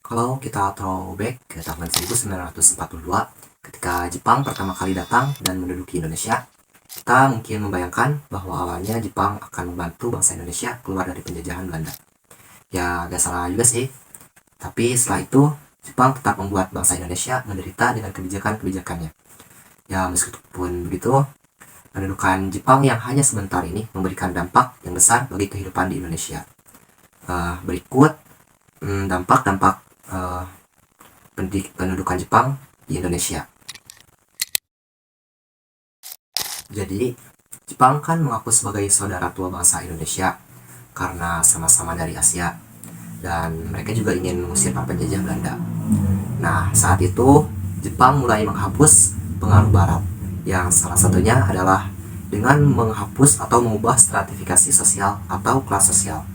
Kalau kita throwback ke tahun 1942, ketika Jepang pertama kali datang dan menduduki Indonesia, kita mungkin membayangkan bahwa awalnya Jepang akan membantu bangsa Indonesia keluar dari penjajahan Belanda. Ya, gak salah juga sih. Tapi setelah itu, Jepang tetap membuat bangsa Indonesia menderita dengan kebijakan-kebijakannya. Ya, meskipun begitu, pendudukan Jepang yang hanya sebentar ini memberikan dampak yang besar bagi kehidupan di Indonesia. Berikut dampak-dampak uh, pendudukan Jepang di Indonesia. Jadi, Jepang kan mengaku sebagai saudara tua bangsa Indonesia karena sama-sama dari Asia dan mereka juga ingin mengusir para penjajah Belanda. Nah, saat itu Jepang mulai menghapus pengaruh Barat, yang salah satunya adalah dengan menghapus atau mengubah stratifikasi sosial atau kelas sosial.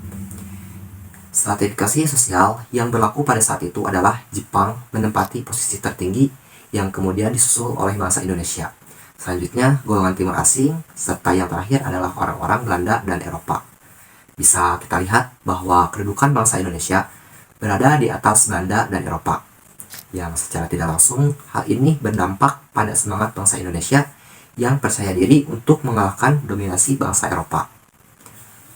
Stratifikasi sosial yang berlaku pada saat itu adalah Jepang menempati posisi tertinggi yang kemudian disusul oleh bangsa Indonesia. Selanjutnya, golongan timur asing, serta yang terakhir adalah orang-orang Belanda dan Eropa. Bisa kita lihat bahwa kedudukan bangsa Indonesia berada di atas Belanda dan Eropa, yang secara tidak langsung hal ini berdampak pada semangat bangsa Indonesia yang percaya diri untuk mengalahkan dominasi bangsa Eropa.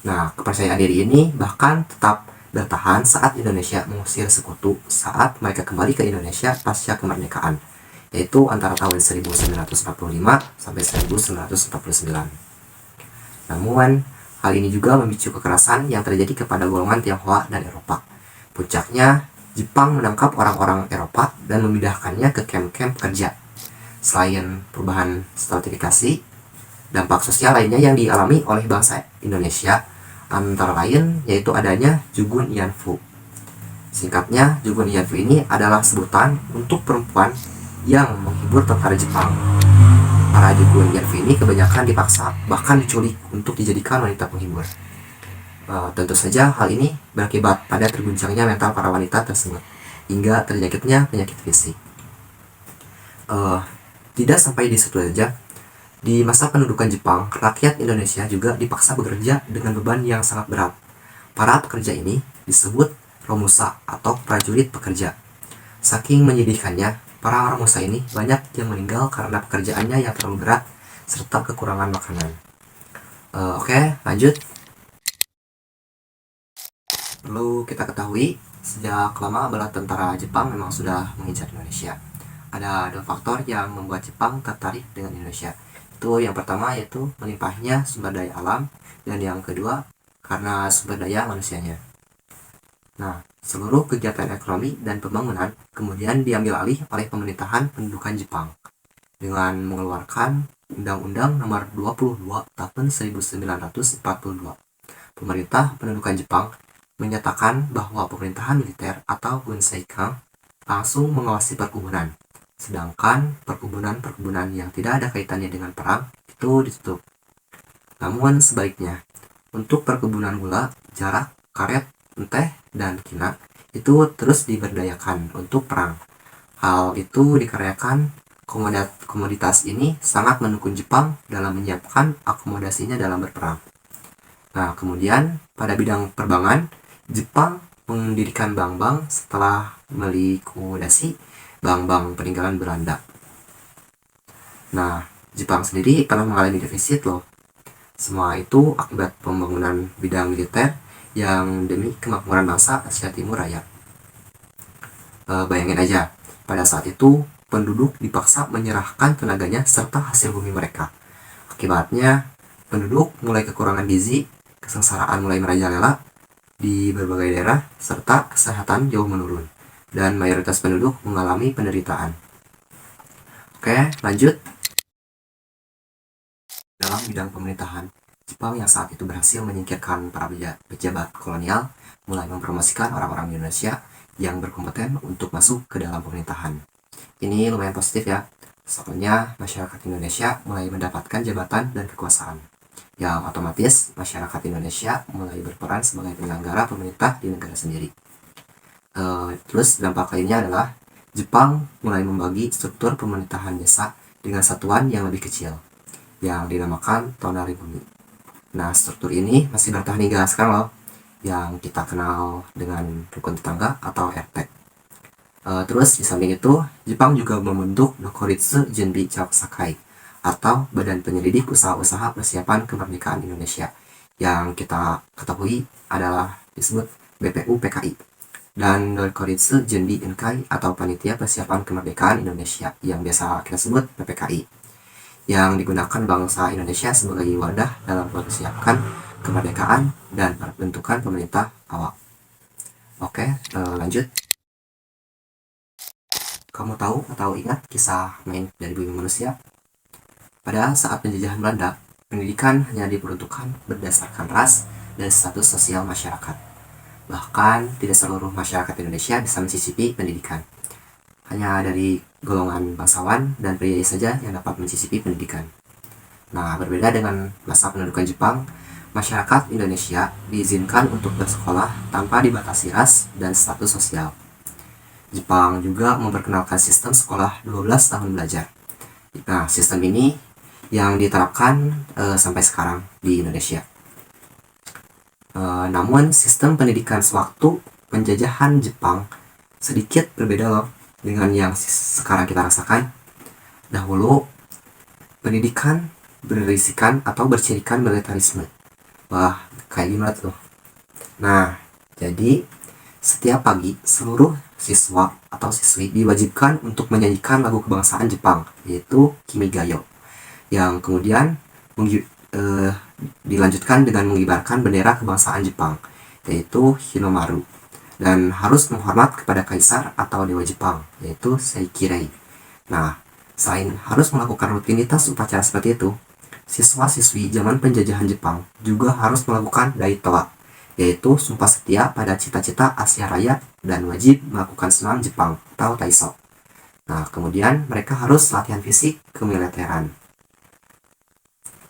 Nah, kepercayaan diri ini bahkan tetap bertahan saat Indonesia mengusir sekutu saat mereka kembali ke Indonesia pasca kemerdekaan, yaitu antara tahun 1945 sampai 1949. Namun, hal ini juga memicu kekerasan yang terjadi kepada golongan Tionghoa dan Eropa. Puncaknya, Jepang menangkap orang-orang Eropa dan memindahkannya ke kamp-kamp kerja. Selain perubahan stratifikasi, dampak sosial lainnya yang dialami oleh bangsa Indonesia antara lain yaitu adanya Jugun Yanfu. Singkatnya, Jugun Yanfu ini adalah sebutan untuk perempuan yang menghibur tentara Jepang. Para Jugun Yanfu ini kebanyakan dipaksa, bahkan diculik untuk dijadikan wanita penghibur. Tentu saja hal ini berakibat pada terguncangnya mental para wanita tersebut, hingga terjangkitnya penyakit fisik. Tidak sampai di situ saja, di masa pendudukan Jepang, rakyat Indonesia juga dipaksa bekerja dengan beban yang sangat berat. Para pekerja ini disebut romusa atau prajurit pekerja. Saking menyedihkannya, para romusa ini banyak yang meninggal karena pekerjaannya yang terlalu berat serta kekurangan makanan. Oke, lanjut. Perlu kita ketahui, sejak lama bala tentara Jepang memang sudah mengincar Indonesia. Ada dua faktor yang membuat Jepang tertarik dengan Indonesia. Itu yang pertama yaitu melimpahnya sumber daya alam, dan yang kedua karena sumber daya manusianya. Nah, seluruh kegiatan ekonomi dan pembangunan kemudian diambil alih oleh pemerintahan pendudukan Jepang dengan mengeluarkan Undang-Undang Nomor 22 Tahun 1942. Pemerintah pendudukan Jepang menyatakan bahwa pemerintahan militer atau Gunseikan langsung mengawasi perkebunan, sedangkan perkebunan-perkebunan yang tidak ada kaitannya dengan perang itu ditutup. Namun sebaliknya, untuk perkebunan gula, jarak, karet, teh, dan kina itu terus diberdayakan untuk perang. Hal itu dikarenakan komoditas ini sangat mendukung Jepang dalam menyiapkan akomodasinya dalam berperang. Nah, kemudian pada bidang perbankan, Jepang mendirikan bank-bank setelah melikuidasi bank-bank peninggalan Belanda. Nah, Jepang sendiri pernah mengalami defisit loh. Semua itu akibat pembangunan bidang militer yang demi kemakmuran bangsa Asia Timur Raya. Bayangin aja, pada saat itu penduduk dipaksa menyerahkan tenaganya serta hasil bumi mereka. Akibatnya, penduduk mulai kekurangan gizi, kesengsaraan mulai merajalela di berbagai daerah, serta kesehatan jauh menurun, dan mayoritas penduduk mengalami penderitaan. Oke, lanjut. Dalam bidang pemerintahan, Jepang yang saat itu berhasil menyingkirkan para pejabat kolonial mulai mempromosikan orang-orang Indonesia yang berkompeten untuk masuk ke dalam pemerintahan. Ini lumayan positif ya, soalnya masyarakat Indonesia mulai mendapatkan jabatan dan kekuasaan, yang otomatis masyarakat Indonesia mulai berperan sebagai penyelenggara pemerintah di negara sendiri. Terus dampak lainnya adalah Jepang mulai membagi struktur pemerintahan desa dengan satuan yang lebih kecil, yang dinamakan tonari bumi. Nah, struktur ini masih bertahan hingga sekarang loh, yang kita kenal dengan rukun tetangga atau RT. Terus di samping itu, Jepang juga membentuk Nokoritsu Junbi Chakusakai atau Badan Penyelidik Usaha-Usaha Persiapan Kemerdekaan Indonesia yang kita ketahui adalah disebut BPU PKI, dan Nokoritsu Junbi Inkai atau Panitia Persiapan Kemerdekaan Indonesia yang biasa kita sebut PPKI, yang digunakan bangsa Indonesia sebagai wadah dalam mempersiapkan kemerdekaan dan pembentukan pemerintah awal. Oke, lanjut. Kamu tahu atau ingat kisah main dari Bumi Manusia? Pada saat penjajahan Belanda, pendidikan hanya diperuntukkan berdasarkan ras dan status sosial masyarakat. Bahkan, tidak seluruh masyarakat Indonesia bisa mencicipi pendidikan. Hanya dari golongan bangsawan dan pria saja yang dapat mencicipi pendidikan. Nah, berbeda dengan masa pendudukan Jepang, masyarakat Indonesia diizinkan untuk bersekolah tanpa dibatasi ras dan status sosial. Jepang juga memperkenalkan sistem sekolah 12 tahun belajar. Nah, sistem ini yang diterapkan sampai sekarang di Indonesia. Namun, sistem pendidikan sewaktu penjajahan Jepang sedikit berbeda loh dengan yang sekarang kita rasakan. Dahulu, pendidikan berisikan atau bercirikan militarisme. Wah, kayak gimana tuh? Nah, jadi setiap pagi seluruh siswa atau siswi diwajibkan untuk menyanyikan lagu kebangsaan Jepang, yaitu Kimigayo, yang kemudian dilanjutkan dengan mengibarkan bendera kebangsaan Jepang, yaitu Hinomaru, dan harus menghormat kepada kaisar atau dewa Jepang, yaitu Seikirei. Nah, selain harus melakukan rutinitas upacara seperti itu, siswa-siswi zaman penjajahan Jepang juga harus melakukan Daitoa, yaitu sumpah setia pada cita-cita Asia Raya dan wajib melakukan senam Jepang atau Taiso. Nah, kemudian mereka harus latihan fisik kemiliteran.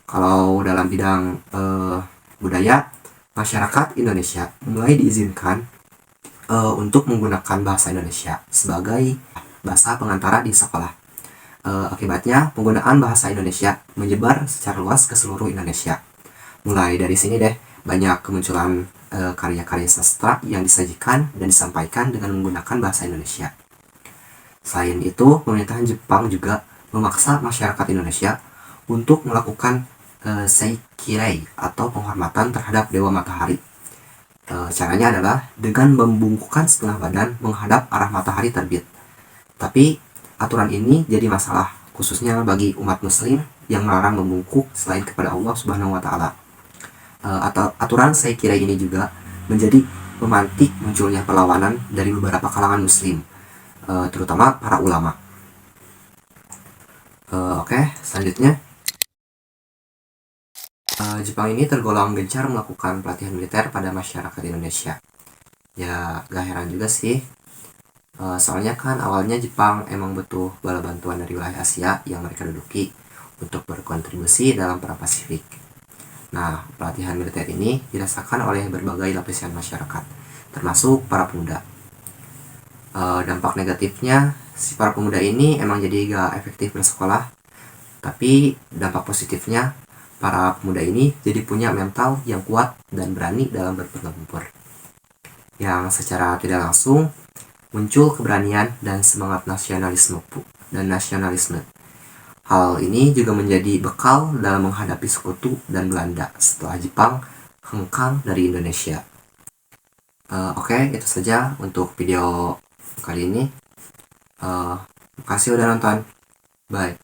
Kalau dalam bidang budaya, masyarakat Indonesia mulai diizinkan untuk menggunakan bahasa Indonesia sebagai bahasa pengantara di sekolah. Akibatnya, penggunaan bahasa Indonesia menyebar secara luas ke seluruh Indonesia. Mulai dari sini deh, banyak kemunculan karya-karya sastra yang disajikan dan disampaikan dengan menggunakan bahasa Indonesia. Selain itu, pemerintahan Jepang juga memaksa masyarakat Indonesia untuk melakukan seikirei atau penghormatan terhadap Dewa Matahari. Caranya adalah dengan membungkukkan setengah badan menghadap arah matahari terbit. Tapi aturan ini jadi masalah, khususnya bagi umat Muslim yang melarang membungkuk selain kepada Allah Subhanahu wa Ta'ala. Atau aturan seikirei ini juga menjadi memantik munculnya perlawanan dari beberapa kalangan Muslim, terutama para ulama. Oke, selanjutnya. Jepang ini tergolong gencar melakukan pelatihan militer pada masyarakat Indonesia. Ya, gak heran juga sih. Soalnya kan awalnya Jepang emang butuh bala bantuan dari wilayah Asia yang mereka duduki untuk berkontribusi dalam perang Pasifik. Nah, pelatihan militer ini dirasakan oleh berbagai lapisan masyarakat, termasuk para pemuda. Dampak negatifnya, si para pemuda ini emang jadi gak efektif bersekolah, tapi dampak positifnya, para pemuda ini jadi punya mental yang kuat dan berani dalam bertempur, yang secara tidak langsung muncul keberanian dan semangat nasionalisme. Hal ini juga menjadi bekal dalam menghadapi sekutu dan Belanda setelah Jepang hengkang dari Indonesia. Oke, itu saja untuk video kali ini. Makasih udah nonton. Bye.